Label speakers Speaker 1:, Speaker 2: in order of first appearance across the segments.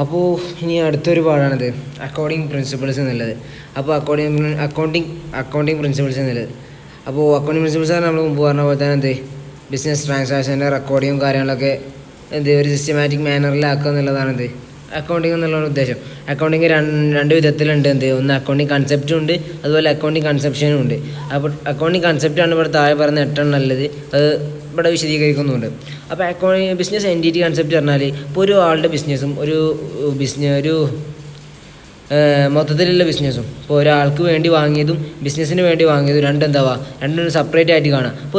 Speaker 1: അപ്പോൾ ഇനി അടുത്തൊരു പാഠാണിത്, അക്കൗണ്ടിങ് പ്രിൻസിപ്പിൾസ് എന്നുള്ളത്. അപ്പോൾ അക്കൗണ്ടിങ് പ്രിൻസിപ്പിൾസ് എന്നുള്ളത്. അപ്പോൾ അക്കൗണ്ടിങ് പ്രിൻസിപ്പിൾസ് നമ്മൾ മുമ്പ് പറഞ്ഞ പോലെ തന്നെ ബിസിനസ് ട്രാൻസാക്ഷൻ്റെ റെക്കോർഡിങ്ങും കാര്യങ്ങളൊക്കെ ഒരു സിസ്റ്റമാറ്റിക് മാനറിലാക്കുക എന്നുള്ളതാണ് അക്കൗണ്ടിങ് എന്നുള്ള ഉദ്ദേശം. അക്കൗണ്ടിങ് രണ്ട് വിധത്തിലുണ്ട്. ഒന്ന് അക്കൗണ്ടിങ് കൺസെപ്റ്റും ഉണ്ട്, അതുപോലെ അക്കൗണ്ടിങ് കൺസെപ്ഷനും ഉണ്ട്. അപ്പോൾ അക്കൗണ്ടിങ് കൺസെപ്റ്റാണ് ഇവിടെ താഴെ പറഞ്ഞ 8 നല്ലത്, അത് ഇവിടെ വിശദീകരിക്കുന്നുണ്ട്. അപ്പോൾ ബിസിനസ് എൻറ്റിറ്റി കൺസെപ്റ്റ് പറഞ്ഞാൽ ഇപ്പോൾ ഒരു ആളുടെ ബിസിനസ്സും ഒരു മൊത്തത്തിലുള്ള ബിസിനസ്സും ഇപ്പോൾ ഒരാൾക്ക് വേണ്ടി വാങ്ങിയതും ബിസിനസ്സിന് വേണ്ടി വാങ്ങിയതും രണ്ടും സെപ്പറേറ്റ് ആയിട്ട് കാണാം. ഇപ്പോൾ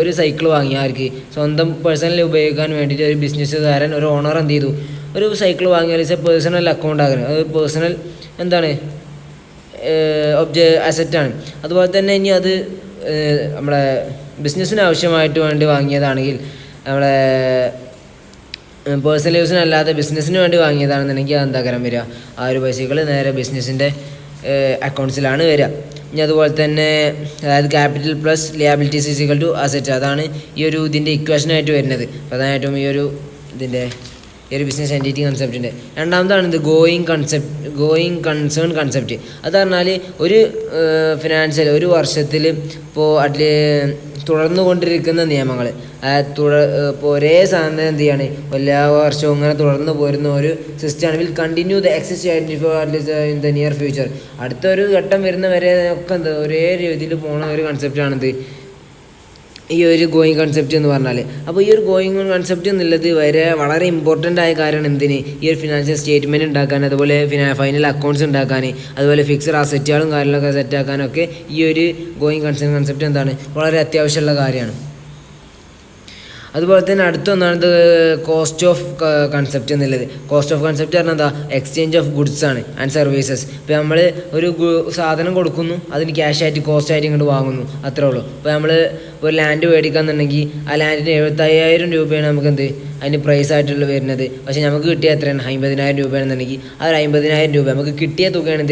Speaker 1: ഒരു സൈക്കിൾ വാങ്ങി ആർക്ക് സ്വന്തം പേഴ്സണലി ഉപയോഗിക്കാൻ വേണ്ടിയിട്ട് ഒരു ബിസിനസ്സുകാരൻ, ഒരു ഓണർ ഒരു സൈക്കിൾ വാങ്ങിയാൽ പേഴ്സണൽ അക്കൗണ്ട് ആകുന്നത്, അത് പേഴ്സണൽ അസറ്റാണ്. അതുപോലെ തന്നെ ഇനി അത് നമ്മളെ ബിസിനസ്സിന് ആവശ്യമായിട്ട് വേണ്ടി വാങ്ങിയതാണെങ്കിൽ, നമ്മളെ പേഴ്സണൽ യൂസിനല്ലാതെ ബിസിനസ്സിന് വേണ്ടി വാങ്ങിയതാണെന്നുണ്ടെങ്കിൽ അത് വരിക, ആ ഒരു പൈസകൾ നേരെ ബിസിനസ്സിൻ്റെ അക്കൗണ്ട്സിലാണ് വരിക. ഇനി അതുപോലെ തന്നെ അതായത് capital plus liabilities is equal to asset, അതാണ് ഇതിൻ്റെ ഇക്വേഷനായിട്ട് വരുന്നത് പ്രധാനമായിട്ടും ഈ ഒരു ബിസിനസ് എൻറ്റിറ്റി കൺസെപ്റ്റിൻ്റെ. രണ്ടാമതാണ് ഗോയിങ് കൺസേൺ കൺസെപ്റ്റ്. അത് പറഞ്ഞാൽ ഒരു ഫിനാൻഷ്യൽ ഒരു വർഷത്തിൽ ഇപ്പോൾ തുടർന്നു കൊണ്ടിരിക്കുന്ന നിയമങ്ങൾ, ഇപ്പോൾ ഒരേ സാധനം എല്ലാ വർഷവും ഇങ്ങനെ തുടർന്ന് പോരുന്ന ഒരു സിസ്റ്റമാണ്. Will continue the exist in the near future. അടുത്തൊരു ഘട്ടം വരുന്ന വരെ ഒക്കെ ഒരേ രീതിയിൽ പോകുന്ന ഒരു കൺസെപ്റ്റാണിത് ഈ ഒരു ഗോയിങ് കൺസെപ്റ്റ് എന്ന് പറഞ്ഞാൽ. അപ്പോൾ ഈ ഒരു ഗോയിങ് കൺസെപ്റ്റ് എന്നുള്ളത് വളരെ ഇമ്പോർട്ടൻ്റ് ആയ കാര്യമാണ് ഈ ഒരു ഫിനാൻഷ്യൽ സ്റ്റേറ്റ്മെൻറ്റ് ഉണ്ടാക്കാൻ, അതുപോലെ ഫൈനൽ അക്കൗണ്ട്സ് ഉണ്ടാക്കാൻ, അതുപോലെ ഫിക്സഡ് അസറ്റുകളും കാര്യങ്ങളൊക്കെ സെറ്റാക്കാനൊക്കെ ഈ ഒരു ഗോയിങ് കൺസെപ്റ്റ് വളരെ അത്യാവശ്യമുള്ള കാര്യമാണ്. അതുപോലെ തന്നെ അടുത്തൊന്നാണ് കോസ്റ്റ് ഓഫ് കൺസെപ്റ്റ് എന്നുള്ളത്. കോസ്റ്റ് ഓഫ് കൺസെപ്റ്റ് പറഞ്ഞാൽ എക്സ്ചേഞ്ച് ഓഫ് ഗുഡ്സ് ആണ് ആൻഡ് സർവീസസ്. ഇപ്പോൾ നമ്മൾ ഒരു സാധനം കൊടുക്കുന്നു, അതിന് ക്യാഷായിട്ട് കോസ്റ്റായിട്ട് ഇങ്ങോട്ട് വാങ്ങുന്നു, അത്രേ ഉള്ളൂ. ഇപ്പോൾ നമ്മൾ ഒരു ലാൻഡ് മേടിക്കാന്നുണ്ടെങ്കിൽ ആ ലാൻഡിന് 75,000 രൂപയാണ് നമുക്ക് അതിന് പ്രൈസായിട്ടുള്ള വരുന്നത്. പക്ഷേ നമുക്ക് കിട്ടിയ എത്രയാണ് 50,000 രൂപയാണെന്നുണ്ടെങ്കിൽ ആ ഒരു 50,000 രൂപ നമുക്ക് കിട്ടിയ തുകയാണ്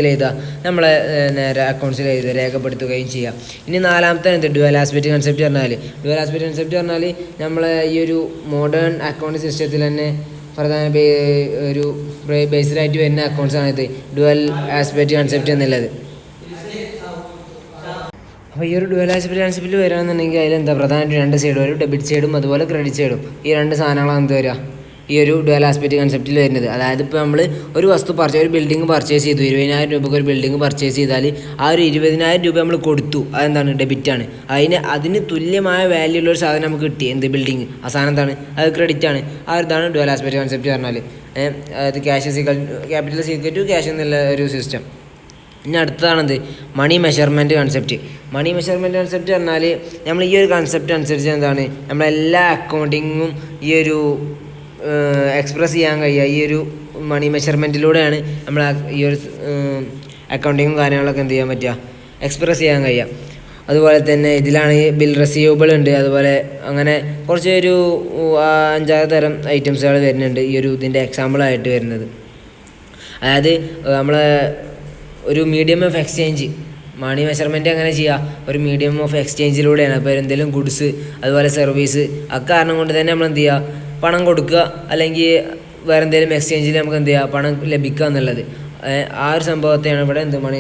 Speaker 1: നമ്മളെ നേരെ അക്കൗണ്ട്സിൽ രേഖപ്പെടുത്തുകയും ചെയ്യാം. ഇനി നാലാമത്തെ ഡ്യുവൽ ആസ്പെക്റ്റ് കൺസെപ്റ്റ് പറഞ്ഞാൽ നമ്മളെ ഈ ഒരു മോഡേൺ അക്കൗണ്ട് സിസ്റ്റത്തിൽ തന്നെ പ്രധാന ഒരു ബേസ്ഡായിട്ട് വരുന്ന അക്കൗണ്ട്സാണ് ഡ്യുവൽ ആസ്പെക്റ്റ് കൺസെപ്റ്റ് എന്നുള്ളത്. അപ്പോൾ ഈ ഒരു ഡ്യുവൽ ആസ്പെക്റ്റ് കൺസെപ്റ്റിൽ വരികയാണെന്നുണ്ടെങ്കിൽ പ്രധാനമായിട്ട് 2 സൈഡ് വരും, ഡെബിറ്റ് സൈഡും അതുപോലെ ക്രെഡിറ്റ് സൈഡും. ഈ 2 സാധനങ്ങളാണ് വരിക ഈ ഒരു ഡ്യുവൽ ആസ്പെക്റ്റ് കൺസെപ്റ്റിൽ വരുന്നത്. അതായത് ഇപ്പോൾ നമ്മൾ ഒരു ഒരു ബിൽഡിംഗ് പർച്ചേസ് ചെയ്തു, 20,000 രൂപയ്ക്ക് ഒരു ബിൽഡിംഗ് പർച്ചേസ് ചെയ്താൽ ആ ഒരു 20,000 രൂപ നമ്മൾ കൊടുത്തു, ഡെബിറ്റാണ്. അതിന് തുല്യമായ വാല്യൂ ഉള്ള ഒരു സാധനം നമുക്ക് കിട്ടി, ബിൽഡിംഗ്, ആ സാധനം അത് ക്രെഡിറ്റാണ്. ഇതാണ് ഡ്യുവൽ ആസ്പെക്റ്റ് കൺസെപ്റ്റ് പറഞ്ഞാൽ. അത് ക്യാപിറ്റൽ സീക്വൽ ടു ക്യാഷ് എന്നുള്ള ഒരു സിസ്റ്റം. ഇനി അടുത്തതാണത് money measurement concept. Money measurement concept പറഞ്ഞാൽ നമ്മൾ ഈ ഒരു കൺസെപ്റ്റ് അനുസരിച്ച് നമ്മളെല്ലാ അക്കൗണ്ടിങ്ങും ഈ ഒരു എക്സ്പ്രസ് ചെയ്യാൻ കഴിയുക ഈ ഒരു മണി മെഷർമെൻറ്റിലൂടെയാണ് നമ്മൾ ഈ ഒരു അക്കൗണ്ടിങ്ങും കാര്യങ്ങളൊക്കെ ചെയ്യാൻ പറ്റുക, എക്സ്പ്രസ് ചെയ്യാൻ കഴിയുക. അതുപോലെ തന്നെ ഇതിലാണ് ബിൽ റെസീവബിൾ ഉണ്ട്, അതുപോലെ അങ്ങനെ കുറച്ച് ഒരു 5-6 തരം ഐറ്റംസുകൾ വരുന്നുണ്ട് ഈ ഇതിൻ്റെ എക്സാമ്പിളായിട്ട് വരുന്നത്. അതായത് നമ്മളെ ഒരു medium of exchange, money measurement അങ്ങനെ ചെയ്യുക ഒരു മീഡിയം ഓഫ് എക്സ്ചേഞ്ചിലൂടെയാണ്. അപ്പോൾ എന്തെങ്കിലും ഗുഡ്സ് അതുപോലെ സർവീസ് കാരണം കൊണ്ട് തന്നെ നമ്മൾ പണം കൊടുക്കുക, അല്ലെങ്കിൽ വേറെ എന്തെങ്കിലും എക്സ്ചേഞ്ചിൽ നമുക്ക് പണം ലഭിക്കുക എന്നുള്ളത്. ആ ഒരു സംഭവത്തെയാണ് ഇവിടെ മണി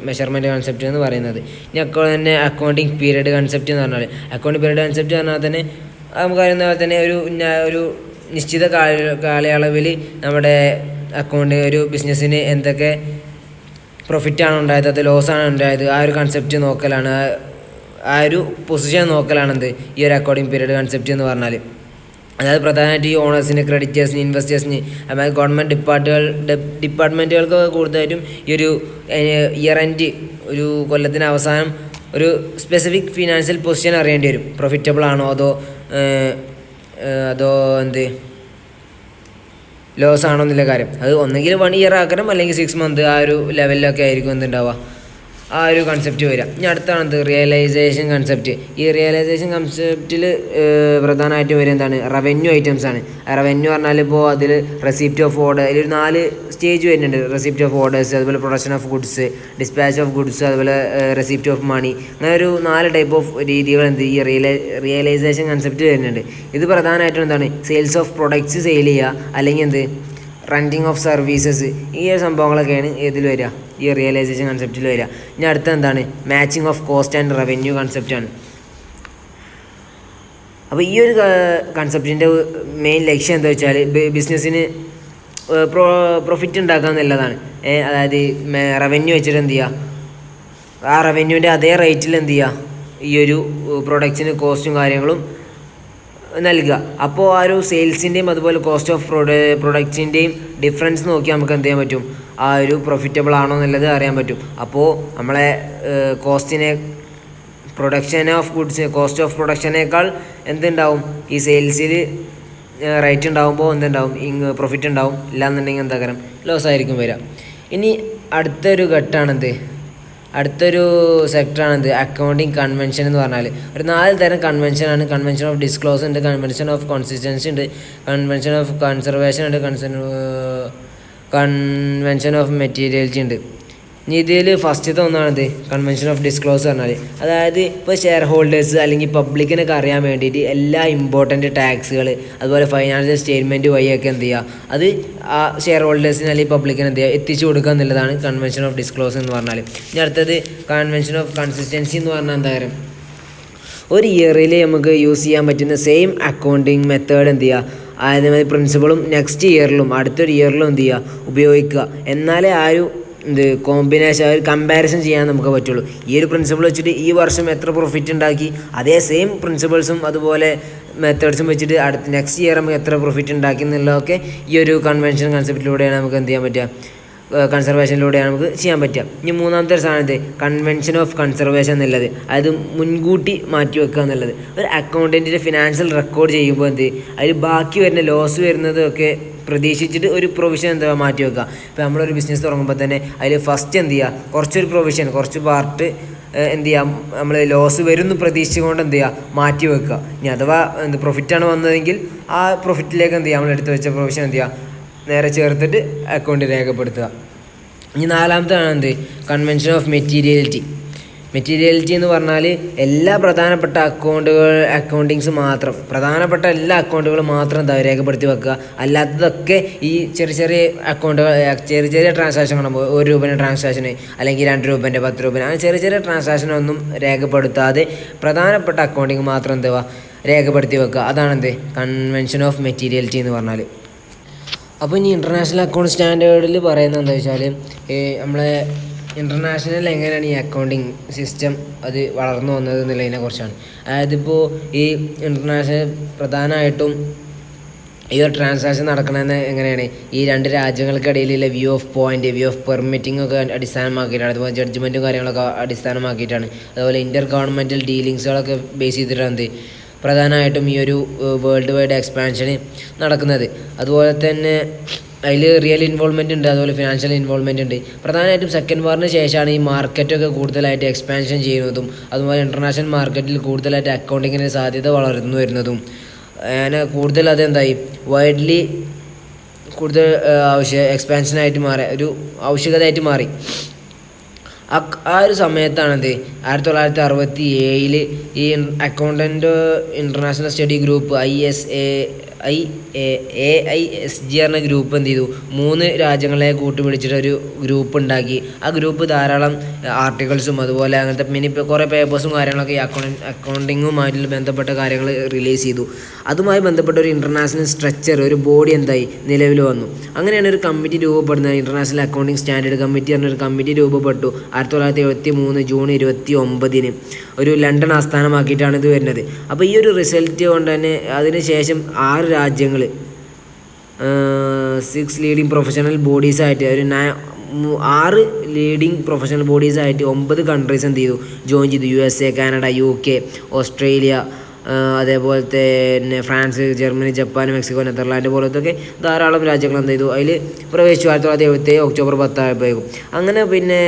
Speaker 1: മെഷർമെൻറ്റ് കൺസെപ്റ്റ് എന്ന് പറയുന്നത്. ഇനി തന്നെ അക്കൗണ്ടിങ് പീരീഡ് കൺസെപ്റ്റ് എന്ന് പറഞ്ഞാൽ, അക്കൗണ്ടിങ് പീരീഡ് കൺസെപ്റ്റ് പറഞ്ഞാൽ തന്നെ നമുക്കറിയുന്ന പോലെ തന്നെ ഒരു നിശ്ചിത കാലയളവിൽ നമ്മുടെ ഒരു ബിസിനസ്സിന് എന്തൊക്കെ പ്രോഫിറ്റാണ് ഉണ്ടായത്, അത് ലോസാണ് ഉണ്ടായത്, ആ ഒരു കൺസെപ്റ്റ് നോക്കലാണ്, ആ ഒരു പൊസിഷൻ നോക്കലാണെന്ത് ഈ ഒരു അക്കൗണ്ടിങ് പീരീഡ് കൺസെപ്റ്റ് എന്ന് പറഞ്ഞാൽ. അതായത് പ്രധാനമായിട്ട് ഈ ഓണേഴ്സിന്, ക്രെഡിറ്റേഴ്സിന്, ഇൻവെസ്റ്റേഴ്സിന്, അതായത് ഗവൺമെൻറ് ഡിപ്പാർട്ട്മെൻറ്റുകൾക്ക് കൂടുതലായിട്ടും ഈ ഒരു ഇയർ എൻഡ് ഒരു കൊല്ലത്തിന് അവസാനം ഒരു സ്പെസിഫിക് ഫിനാൻഷ്യൽ പൊസിഷൻ അറിയേണ്ടി വരും. പ്രോഫിറ്റബിൾ ആണോ അതോ ലോസ് ആണോ എന്നുള്ള കാര്യം. അത് ഒന്നെങ്കിൽ 1 ഇയർ ആക്കണം, അല്ലെങ്കിൽ 6 മന്ത്, ആ ഒരു ലെവലിലൊക്കെ ആയിരിക്കും ആ ഒരു കൺസെപ്റ്റ് വരിക. ഇനി അടുത്താണ് റിയലൈസേഷൻ കൺസെപ്റ്റ്. ഈ റിയലൈസേഷൻ കൺസെപ്റ്റിൽ പ്രധാനമായിട്ട് വരും റവന്യൂ ഐറ്റംസ് ആണ്. റവന്യൂ പറഞ്ഞാൽ ഇപ്പോൾ അതിൽ റെസിപ്റ്റ് ഓഫ് ഓർഡർ, അതിലൊരു 4 സ്റ്റേജ് വരുന്നുണ്ട്. റെസിപ്റ്റ് ഓഫ് ഓർഡേഴ്സ്, അതുപോലെ production of goods, dispatch of goods, അതുപോലെ റെസിപ്റ്റ് ഓഫ് മണി. അങ്ങനെ ഒരു 4 ടൈപ്പ് ഓഫ് രീതികൾ ഈ റിയലൈസേഷൻ കൺസെപ്റ്റ് വരുന്നുണ്ട്. ഇത് പ്രധാനമായിട്ടും സെയിൽസ് ഓഫ് പ്രൊഡക്ട്സ് സെയിൽ ചെയ്യുക, അല്ലെങ്കിൽ റെൻറ്റിങ് ഓഫ് സർവീസസ്, ഈ സംഭവങ്ങളൊക്കെയാണ് ഇതിൽ വരിക, ഈ റിയലൈസേഷൻ കൺസെപ്റ്റിൽ വരിക. ഇനി അടുത്ത എന്താണ്, matching of cost and revenue കൺസെപ്റ്റാണ്. അപ്പോൾ ഈ ഒരു കൺസെപ്റ്റിൻ്റെ മെയിൻ ലക്ഷ്യം എന്താ വെച്ചാൽ ബിസിനസ്സിന് പ്രോഫിറ്റ് ഉണ്ടാക്കുക എന്നുള്ളതാണ്. അതായത് റവന്യൂ വെച്ചിട്ട് എന്ത് ചെയ്യുക, ആ റവന്യൂവിൻ്റെ അതേ റേറ്റിൽ എന്ത് ചെയ്യുക, ഈ ഒരു പ്രൊഡക്റ്റിന് കോസ്റ്റും കാര്യങ്ങളും നൽകുക. അപ്പോൾ ആ ഒരു സെയിൽസിൻ്റെയും അതുപോലെ കോസ്റ്റ് ഓഫ് പ്രൊഡക്റ്റിൻ്റെയും ഡിഫറൻസ് നോക്കി നമുക്ക് എന്ത് ചെയ്യാൻ പറ്റും, ആ ഒരു പ്രോഫിറ്റബിൾ ആണോ എന്നുള്ളത് അറിയാൻ പറ്റും. അപ്പോൾ നമ്മളെ കോസ്റ്റിനെ കോസ്റ്റ് ഓഫ് പ്രൊഡക്ഷനേക്കാൾ എന്തുണ്ടാവും, ഈ സെയിൽസിൽ റേറ്റ് ഉണ്ടാകുമ്പോൾ എന്തുണ്ടാവും, പ്രോഫിറ്റ് ഉണ്ടാവും. ഇല്ലാന്നുണ്ടെങ്കിൽ എന്താ കാരണം ലോസ് ആയിരിക്കും വരിക. ഇനി അടുത്തൊരു ഘട്ടമാണെന്ത്, അടുത്തൊരു സെക്ടറാണെന്ത്, അക്കൗണ്ടിങ് കൺവെൻഷൻ എന്ന് പറഞ്ഞാൽ ഒരു 4 തരം കൺവെൻഷനാണ്. കൺവെൻഷൻ ഓഫ് ഡിസ്ക്ലോസ് ഉണ്ട്, കൺവെൻഷൻ ഓഫ് കൺസിസ്റ്റൻസി ഉണ്ട്, കൺവെൻഷൻ ഓഫ് കൺസർവേഷൻ ഉണ്ട്, കൺവെൻഷൻ ഓഫ് മെറ്റീരിയലിറ്റി ഉണ്ട്. ഇനി ഇതിൽ ഫസ്റ്റത്തെ ഒന്നാണിത് കൺവെൻഷൻ ഓഫ് ഡിസ്ക്ലോസ് പറഞ്ഞാൽ, അതായത് ഇപ്പോൾ ഷെയർ ഹോൾഡേഴ്സ് അല്ലെങ്കിൽ പബ്ലിക്കിനൊക്കെ അറിയാൻ വേണ്ടിയിട്ട് എല്ലാ ഇമ്പോർട്ടൻറ്റ് ടാക്സുകൾ അതുപോലെ ഫൈനാൻഷ്യൽ സ്റ്റേറ്റ്മെൻറ്റ് വഴിയൊക്കെ എന്ത് ചെയ്യുക, അത് ആ ഷെയർ ഹോൾഡേഴ്സിന് അല്ലെങ്കിൽ പബ്ലിക്കിന് എന്ത് ചെയ്യുക, എത്തിച്ചു കൊടുക്കുക എന്നുള്ളതാണ് കൺവെൻഷൻ ഓഫ് ഡിസ്ക്ലോസ് എന്ന് പറഞ്ഞാൽ. ഇനി അടുത്തത് കൺവെൻഷൻ ഓഫ് കൺസിസ്റ്റൻസി എന്ന് പറഞ്ഞാൽ എന്താ കാര്യം, ഒരു ഇയറിൽ നമുക്ക് യൂസ് ചെയ്യാൻ പറ്റുന്ന സെയിം അക്കൗണ്ടിങ് മെത്തേഡ് എന്ത് ചെയ്യുക, അതേമാതിരി പ്രിൻസിപ്പളും നെക്സ്റ്റ് ഇയറിലും അടുത്തൊരു ഇയറിലും എന്ത് ചെയ്യുക, ഉപയോഗിക്കുക. എന്നാലേ ആ ഒരു കോമ്പിനേഷൻ, ഒരു കമ്പാരിസൺ ചെയ്യാൻ നമുക്ക് പറ്റുള്ളൂ. ഈ ഒരു പ്രിൻസിപ്പിൾ വെച്ചിട്ട് ഈ വർഷം എത്ര പ്രോഫിറ്റ് ഉണ്ടാക്കി, അതേ സെയിം പ്രിൻസിപ്പിൾസും അതുപോലെ മെത്തേഡ്സും വെച്ചിട്ട് അടുത്ത നെക്സ്റ്റ് ഇയർ നമുക്ക് എത്ര പ്രോഫിറ്റ് ഉണ്ടാക്കി എന്നുള്ളതൊക്കെ ഈ ഒരു കൺവെൻഷൻ കൺസെപ്റ്റിലൂടെയാണ് നമുക്ക് എന്ത് ചെയ്യാൻ പറ്റുക, കൺസർവേഷനിലൂടെയാണ് നമുക്ക് ചെയ്യാൻ പറ്റുക. ഇനി മൂന്നാമത്തെ ഒരു സാധനത്തെ കൺവെൻഷൻ ഓഫ് കൺസർവേഷൻ എന്നുള്ളത്, അതായത് മുൻകൂട്ടി മാറ്റി വെക്കുക എന്നുള്ളത്. ഒരു അക്കൗണ്ടൻറ്റിൻ്റെ ഫിനാൻഷ്യൽ റെക്കോർഡ് ചെയ്യുമ്പോൾ എന്ത്, അതിൽ ബാക്കി വരുന്ന ലോസ് വരുന്നതൊക്കെ പ്രതീക്ഷിച്ചിട്ട് ഒരു പ്രൊവിഷൻ എന്താ മാറ്റി വെക്കുക. ഇപ്പോൾ നമ്മളൊരു ബിസിനസ് തുടങ്ങുമ്പോൾ തന്നെ അതിൽ ഫസ്റ്റ് എന്ത് ചെയ്യുക, കുറച്ചൊരു പ്രൊവിഷൻ, കുറച്ച് പാർട്ട് എന്ത് ചെയ്യാം, നമ്മൾ ലോസ് വരുമെന്ന് പ്രതീക്ഷിച്ചുകൊണ്ട് എന്ത് ചെയ്യുക, മാറ്റി വെക്കുക. ഇനി അഥവാ പ്രോഫിറ്റാണ് വന്നതെങ്കിൽ ആ പ്രോഫിറ്റിലേക്ക് എന്ത് ചെയ്യുക, നമ്മൾ എടുത്ത് വെച്ച പ്രൊവിഷൻ എന്ത് ചെയ്യുക, നേരെ ചേർത്തിട്ട് അക്കൗണ്ടിൽ രേഖപ്പെടുത്തുക. ഇനി നാലാമത്താണ് എന്ത്, കൺവെൻഷൻ ഓഫ് മെറ്റീരിയലിറ്റി. മെറ്റീരിയലിറ്റി എന്ന് പറഞ്ഞാൽ എല്ലാ പ്രധാനപ്പെട്ട അക്കൗണ്ടിങ്സ് മാത്രം, പ്രധാനപ്പെട്ട എല്ലാ അക്കൗണ്ടുകളും മാത്രം എന്താ രേഖപ്പെടുത്തി വെക്കുക. അല്ലാത്തതൊക്കെ ഈ ചെറിയ ചെറിയ അക്കൗണ്ടുകൾ, ചെറിയ ചെറിയ ട്രാൻസാക്ഷൻ കാണുമ്പോൾ 1 രൂപേൻ്റെ ട്രാൻസാക്ഷന് അല്ലെങ്കിൽ 2 രൂപേൻ്റെ 10 രൂപേൻ്റെ അങ്ങനെ ചെറിയ ചെറിയ ട്രാൻസാക്ഷനൊന്നും രേഖപ്പെടുത്താതെ പ്രധാനപ്പെട്ട അക്കൗണ്ടിങ് മാത്രം എന്തുവാ രേഖപ്പെടുത്തി വെക്കുക. അതാണെന്ത് കൺവെൻഷൻ ഓഫ് മെറ്റീരിയലിറ്റി എന്ന് പറഞ്ഞാൽ. അപ്പോൾ ഇനി ഇൻ്റർനാഷണൽ അക്കൗണ്ട് സ്റ്റാൻഡേർഡിൽ പറയുന്നത് എന്താ വെച്ചാൽ, നമ്മളെ ഇൻ്റർനാഷണൽ എങ്ങനെയാണ് ഈ അക്കൗണ്ടിങ് സിസ്റ്റം അത് വളർന്നു വന്നത് എന്നുള്ളതിനെ കുറിച്ചാണ്. അതായത് ഇപ്പോൾ ഈ ഇൻ്റർനാഷണൽ പ്രധാനമായിട്ടും ഈ ഒരു ട്രാൻസാക്ഷൻ നടക്കണമെന്ന് എങ്ങനെയാണ്, ഈ 2 രാജ്യങ്ങൾക്കിടയിലുള്ള view of point, view of permitting ഒക്കെ അടിസ്ഥാനമാക്കിയിട്ടാണ്, അതുപോലെ ജഡ്ജ്മെൻറ്റും കാര്യങ്ങളൊക്കെ അടിസ്ഥാനമാക്കിയിട്ടാണ്, അതുപോലെ ഇൻ്റർ ഗവൺമെൻറ്റൽ ഡീലിങ്സുകളൊക്കെ ബേസ് ചെയ്തിട്ടാണ് പ്രധാനമായിട്ടും ഈ ഒരു വേൾഡ് വൈഡ് എക്സ്പാൻഷന് നടക്കുന്നത്. അതുപോലെ തന്നെ അതിൽ റിയൽ ഇൻവോൾവ്മെൻ്റ് ഉണ്ട്, അതുപോലെ ഫിനാൻഷ്യൽ ഇൻവോൾവ്മെൻ്റ് ഉണ്ട്. പ്രധാനമായിട്ടും സെക്കൻഡ് വാറിന് ശേഷമാണ് ഈ മാർക്കറ്റൊക്കെ കൂടുതലായിട്ട് എക്സ്പാൻഷൻ ചെയ്യുന്നതും അതുപോലെ ഇൻ്റർനാഷണൽ മാർക്കറ്റിൽ കൂടുതലായിട്ട് അക്കൗണ്ടിങ്ങിന് സാധ്യത വളർന്നു വരുന്നതും. അങ്ങനെ കൂടുതൽ അതെന്തായി വൈഡ്ലി കൂടുതൽ എക്സ്പാൻഷനായിട്ട് മാറി, ഒരു ആവശ്യകതയായിട്ട് മാറി. ആ ഒരു സമയത്താണത് 1967 ഈ accountant international study group AISG എന്ന ഗ്രൂപ്പ് എന്ത് ചെയ്തു, 3 രാജ്യങ്ങളെ കൂട്ടുപിടിച്ചിട്ട് ഒരു ഗ്രൂപ്പ് ഉണ്ടാക്കി. ആ ഗ്രൂപ്പ് ധാരാളം ആർട്ടിക്കിൾസും അതുപോലെ അങ്ങനത്തെ കുറേ പേപ്പേഴ്സും കാര്യങ്ങളൊക്കെ ഈ അക്കൗണ്ടിങ്ങുമായിട്ട് ബന്ധപ്പെട്ട കാര്യങ്ങൾ റിലീസ് ചെയ്തു. അതുമായി ബന്ധപ്പെട്ട ഒരു ഇൻ്റർനാഷണൽ സ്ട്രക്ചർ, ഒരു ബോഡി എന്തായി നിലവിൽ വന്നു. അങ്ങനെയാണ് ഒരു കമ്മിറ്റി രൂപപ്പെടുന്നത്. ഇൻ്റർനാഷണൽ അക്കൗണ്ടിങ് സ്റ്റാൻഡേർഡ് കമ്മിറ്റി പറഞ്ഞൊരു കമ്മിറ്റി രൂപപ്പെട്ടു 1973 ജൂൺ 29 ഒരു ലണ്ടൻ ആസ്ഥാനമാക്കിയിട്ടാണ് ഇത് വരുന്നത്. അപ്പോൾ ഈ ഒരു റിസൾട്ട് കൊണ്ട് തന്നെ അതിന് ശേഷം 6 രാജ്യങ്ങൾ 6 ലീഡിങ് പ്രൊഫഷണൽ ബോഡീസായിട്ട് 6 ലീഡിങ് പ്രൊഫഷണൽ ബോഡീസായിട്ട് 9 കൺട്രീസ് എന്ത് ചെയ്തു, ജോയിൻ ചെയ്തു. USA, കാനഡ, UK, ഓസ്ട്രേലിയ, അതേപോലെ തന്നെ France, Germany, Japan, Mexico, Netherland പോലത്തൊക്കെ ധാരാളം രാജ്യങ്ങൾ എന്ത് ചെയ്തു അതിൽ പ്രവേശിച്ചു. 1977 ഒക്ടോബർ 10 ആയപ്പോഴേക്കും. അങ്ങനെ പിന്നെ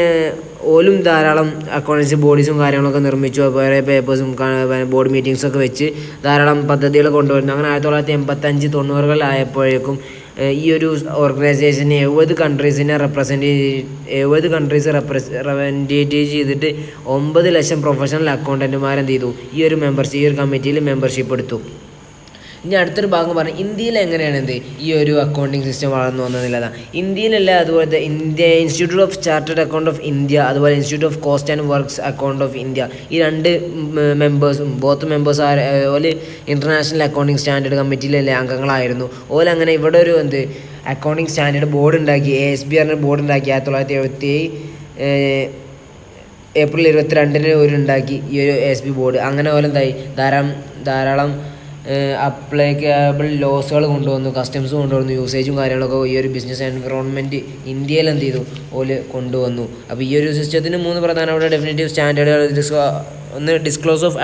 Speaker 1: ഓലും ധാരാളം അക്കൗണ്ടൻസി ബോഡീസും കാര്യങ്ങളൊക്കെ നിർമ്മിച്ചു. വേറെ പേപ്പേഴ്സും ബോർഡ് മീറ്റിങ്സൊക്കെ വെച്ച് ധാരാളം പദ്ധതികൾ കൊണ്ടുവരുന്നു. അങ്ങനെ 1985 90-കളിലായപ്പോഴേക്കും ഈ ഒരു ഓർഗനൈസേഷന് 70 കൺട്രീസ് റെപ്രസെൻറ്റേറ്റ് ചെയ്തിട്ട് 9 ലക്ഷം പ്രൊഫഷണൽ അക്കൗണ്ടൻറ്റുമാരെന്ത് ചെയ്തു ഈ ഒരു കമ്മിറ്റിയിൽ മെമ്പർഷിപ്പ് എടുത്തു. ഇനി അടുത്തൊരു ഭാഗം പറഞ്ഞാൽ ഇന്ത്യയിൽ എങ്ങനെയാണ് ഈ ഒരു അക്കൗണ്ടിങ് സിസ്റ്റം വളർന്നു വന്നതെന്നുള്ളതാണ്. ഇന്ത്യയിലല്ല, അതുപോലെ India institute of chartered account of India, അതുപോലെ institute of cost and works account of India, ഈ രണ്ട് ബോത്ത് മെമ്പേഴ്സ് ഓല് ഇൻ്റർനാഷണൽ അക്കൗണ്ടിങ് സ്റ്റാൻഡേർഡ് കമ്മിറ്റിയിലെ അംഗങ്ങളായിരുന്നു. ഓലങ്ങനെ ഇവിടെ ഒരു അക്കൗണ്ടിങ് സ്റ്റാൻഡേർഡ് ബോർഡ് ഉണ്ടാക്കി, ASB പറഞ്ഞ ബോർഡ് ഉണ്ടാക്കി 1977 ഏപ്രിൽ 22 ഒരു ഉണ്ടാക്കി ഈ ഒരു ASB ബോർഡ്. അങ്ങനെ പോലെ ധാരാളം അപ്ലിക്കബിൾ ലോസുകൾ കൊണ്ടുവന്നു, കസ്റ്റംസ് കൊണ്ടുവന്നു, യൂസേജും കാര്യങ്ങളൊക്കെ ഈ ഒരു ബിസിനസ് എൻവിറോൺമെൻറ്റ് ഇന്ത്യയിൽ ഓല് കൊണ്ടുവന്നു. അപ്പോൾ ഈ ഒരു സിസ്റ്റത്തിന് 3 പ്രധാനപ്പെട്ട ഡെഫിനിറ്റീവ് സ്റ്റാൻഡേർഡുകൾ ഡിസ്ക്ലോസ് ഓഫ്